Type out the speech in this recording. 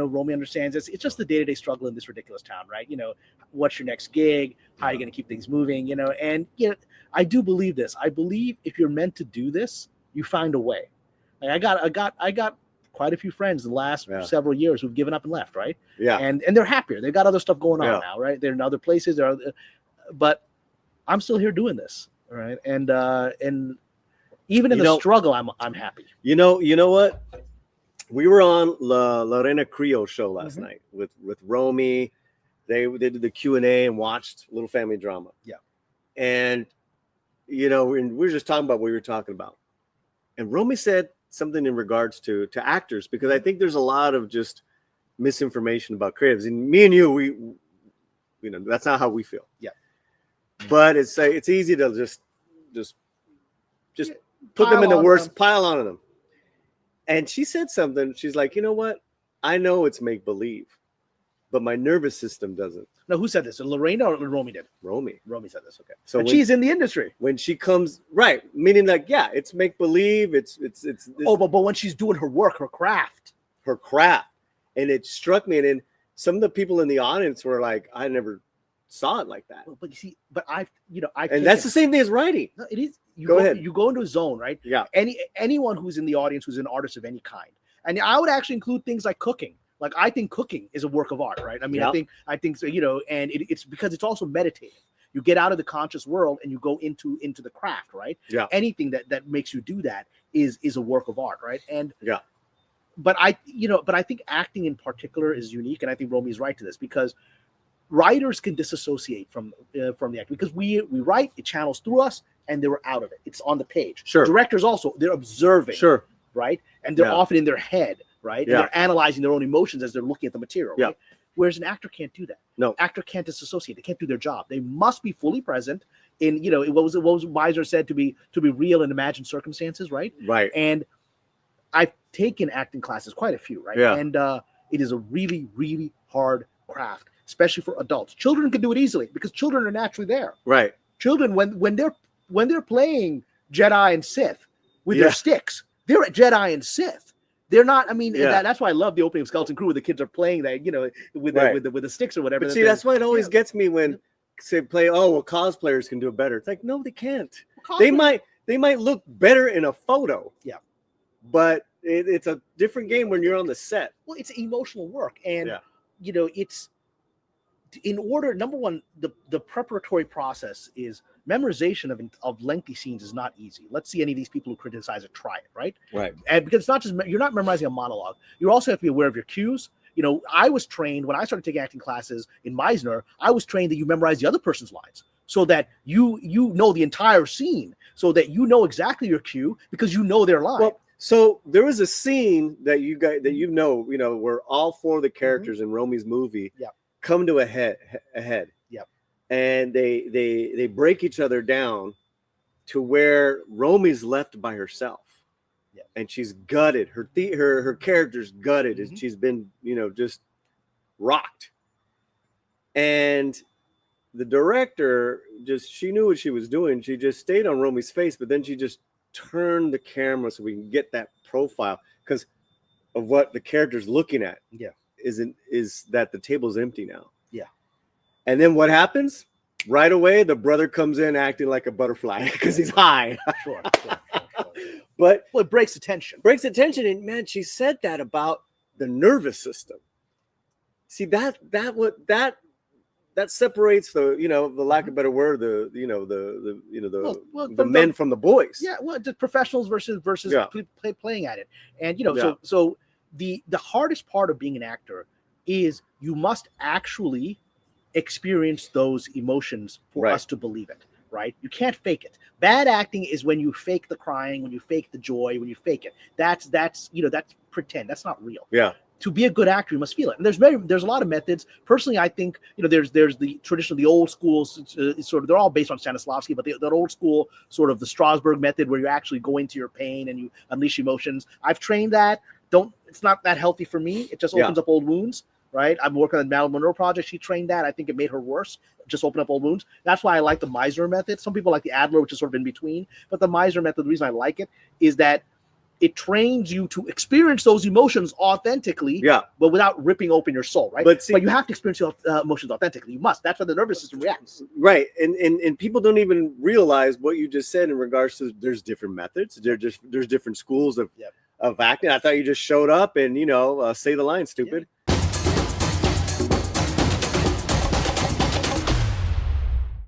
know, Romy understands this. It's just the day-to-day struggle in this ridiculous town, right? You know, what's your next gig? How are you going to keep things moving? You know, and you know, I do believe this. I believe if you're meant to do this, you find a way. Like I got quite a few friends in the last several years who've given up and left, right? Yeah. And they're happier. They've got other stuff going on now, right? They're in other places. But I'm still here doing this, right? And even in the struggle, I'm happy. You know what? We were on Lorena Creo show last night with Romy. They did the Q&A and watched Little Family Drama. Yeah. And, you know, we were just talking about what we were talking about. And Romy said something in regards to actors, because I think there's a lot of just misinformation about creatives. And me and you, we know, that's not how we feel. Yeah. But it's easy to just put them in the worst, pile on them. And she said something. She's like, you know what? I know it's make believe, but my nervous system doesn't. No, who said this? Lorena or Romy did? Romy said this. Okay. So and she's in the industry. When she comes, right, meaning like, yeah, it's make believe. It's this, but when she's doing her work, her craft. And it struck me. And then some of the people in the audience were like, I never saw it like that. Well, but you see, but and that's the same thing as writing. No, it is. Go ahead. You go into a zone, right? Yeah. Anyone who's in the audience who's an artist of any kind, and I would actually include things like cooking. Like I think cooking is a work of art, right? I mean, I think so. You know, and it's because it's also meditative. You get out of the conscious world and you go into the craft, right? Yeah. Anything that makes you do that is a work of art, right? And yeah. But I think acting in particular is unique, and I think Romy's right to this, because writers can disassociate from the acting, because we write, it channels through us, and they were out of it. It's on the page. Sure. Directors also, they're observing. Sure. Right? And they're often in their head, right? Yeah. And they're analyzing their own emotions as they're looking at the material. Yeah. Right? Whereas an actor can't do that. No. Actor can't disassociate. They can't do their job. They must be fully present in, you know, what was Meisner said, to be real in imagined circumstances, right? Right. And I've taken acting classes, quite a few, right? Yeah. And it is a really, really hard craft, especially for adults. Children can do it easily because children are naturally there. Right. Children, when they're playing Jedi and Sith with their sticks, they're at Jedi and Sith. They're not. I mean, that's why I love the opening of Skeleton Crew, where the kids are playing that, you know, with the sticks or whatever. But see, that's why it always gets me when say play. Oh, well, cosplayers can do it better. It's like, no, they can't. They might look better in a photo. Yeah. But it's a different game when you're on the set. Well, it's emotional work, and you know, it's in order. Number one, the preparatory process is memorization of lengthy scenes is not easy. Let's see any of these people who criticize it try it, right? Right. And because it's not just, you're not memorizing a monologue. You also have to be aware of your cues. You know, I was trained when I started taking acting classes in Meisner. I was trained that you memorize the other person's lines, so that you know the entire scene, so that you know exactly your cue because you know their line. Well, so there was a scene that you know, where all four of the characters in Romy's movie come to a head. Yep. And they break each other down to where Romy's left by herself. Yep. And she's gutted. Her character's gutted, and she's been, just rocked. And the director she knew what she was doing. She just stayed on Romy's face, but then she just turned the camera so we can get that profile, because of what the character's looking at. Yeah. Is that the table's empty now. Yeah. And then what happens? Right away, the brother comes in acting like a butterfly because he's high. Sure. But it breaks attention. And man, she said that about the nervous system. See, that separates the lack of a better word, the men from the boys. Yeah, well, the professionals versus playing at it. And so the hardest part of being an actor is you must actually experience those emotions for us to believe it, right? You can't fake it. Bad acting is when you fake the crying, when you fake the joy, when you fake it. That's pretend. That's not real. Yeah. To be a good actor, you must feel it. And there's a lot of methods. Personally, I think there's the tradition of the old school sort of. They're all based on Stanislavski, but that old school sort of the Strasberg method, where you actually go into your pain and you unleash emotions. I've trained that. It's not that healthy for me. It just opens up old wounds. Right. I'm working on the Marilyn Monroe project. She trained that. I think it made her worse. Just open up old wounds. That's why I like the Meisner method. Some people like the Adler, which is sort of in between. But the Meisner method, the reason I like it is that it trains you to experience those emotions authentically, but without ripping open your soul, right? But you have to experience your emotions authentically. You must. That's how the nervous system reacts. Right. And people don't even realize what you just said in regards to there's different methods. There's different schools of acting. I thought you just showed up and, say the line, stupid. Yeah.